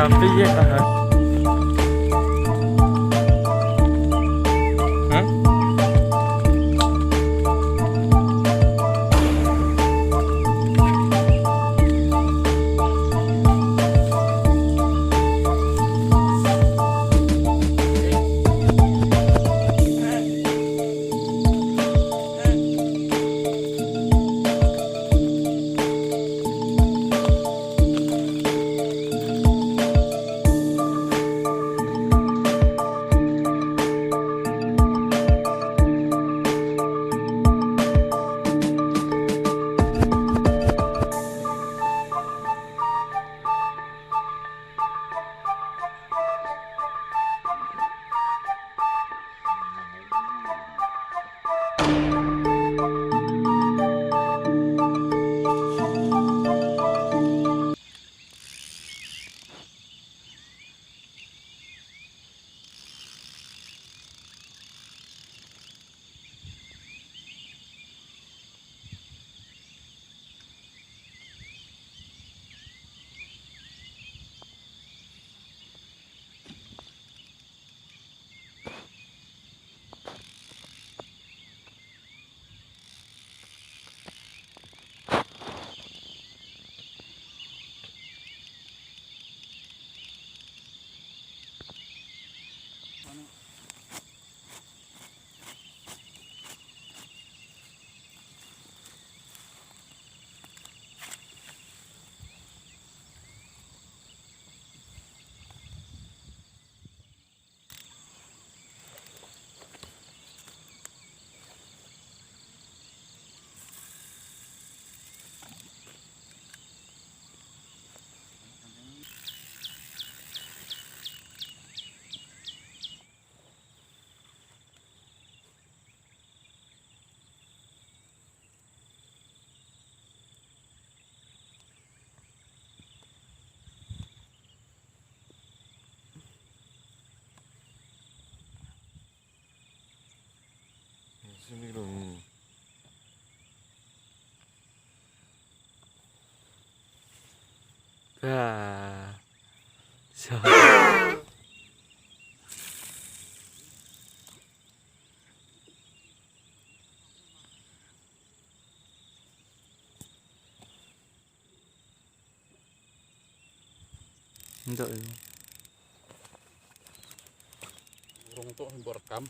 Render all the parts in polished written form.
Tapi ya tahan. Sini dong. Nah, so. Untuk itu. Urung untuk rekam.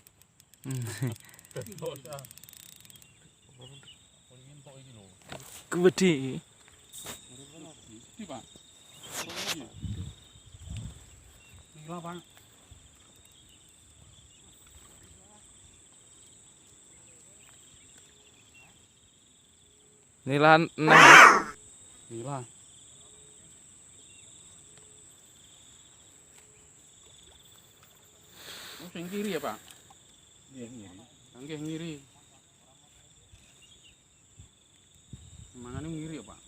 Gede. Pak. Gila, Pak. Nilan nah. Gila. Oh, yang kiri ya, Pak? Iya, ngiri. Yang ngiri. Mangannya ngiri ya, Pak?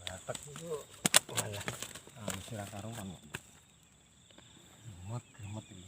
Batak itu malah mesti karuan kok. Gemet ini.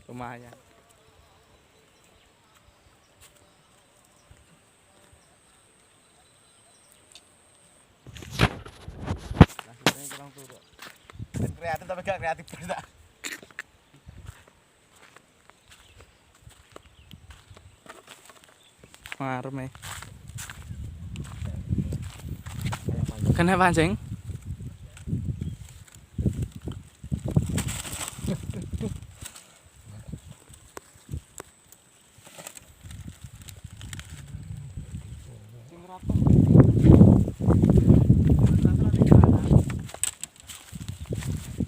Lumayan. Langsung kurang turun. Kreatif tapi gak kreatif terus. Marme. Kena pancing?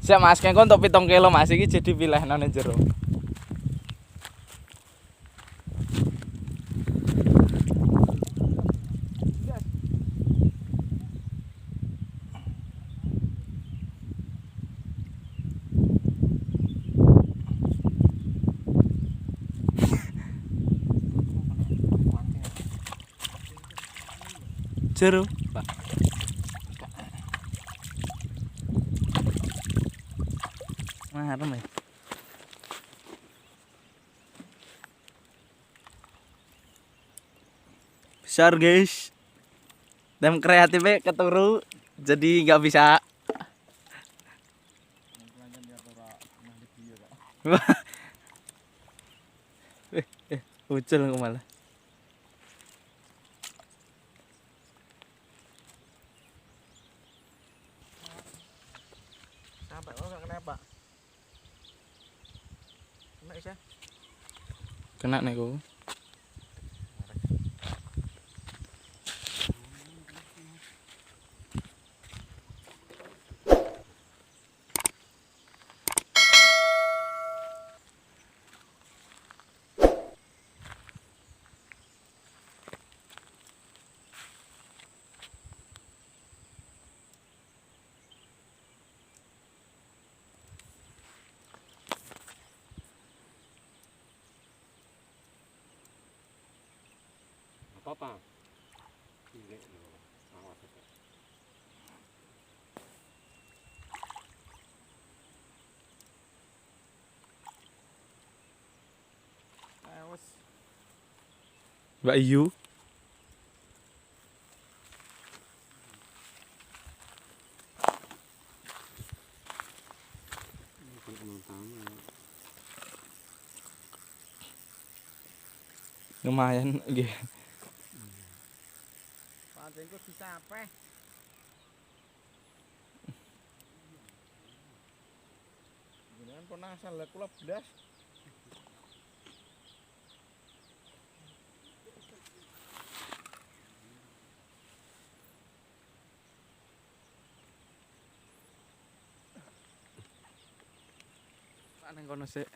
Siap Mas, kengko untuk 7 kilo Mas iki jadi pilih nang jero. Jero, Pak. Marem ya. Besar guys. Dem kreatifnya keturu jadi nggak bisa. Ucul aku malah. Sampai nggak kena Pak? Kena isa? Kena nih ku. Apa? Ini loh, awas aja. Awas. Mbak Yu. Lumayan nggih. Pancingku disapeh. Jenengan pernah asal kula blas. Pak nang kono sik.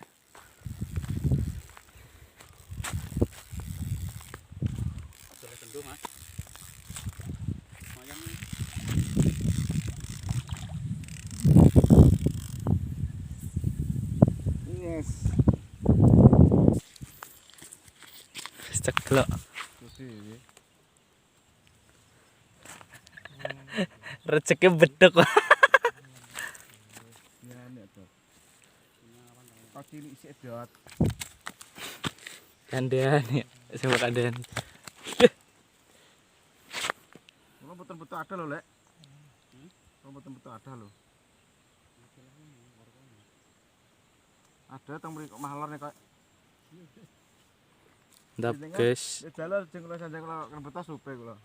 Boleh kendung, Mas. Lumayan. Yes. Ceklok. Rezeki bedek. Kau cilik sik dot. Kandean ya, sama kandean. Kalau betul-betul ada loh, Lek. Kalau betul-betul ada loh. Ada tang mriko mahalar nek kok. Ndap guys. Wis dalar jeng kula sanjang kula betas supe kula.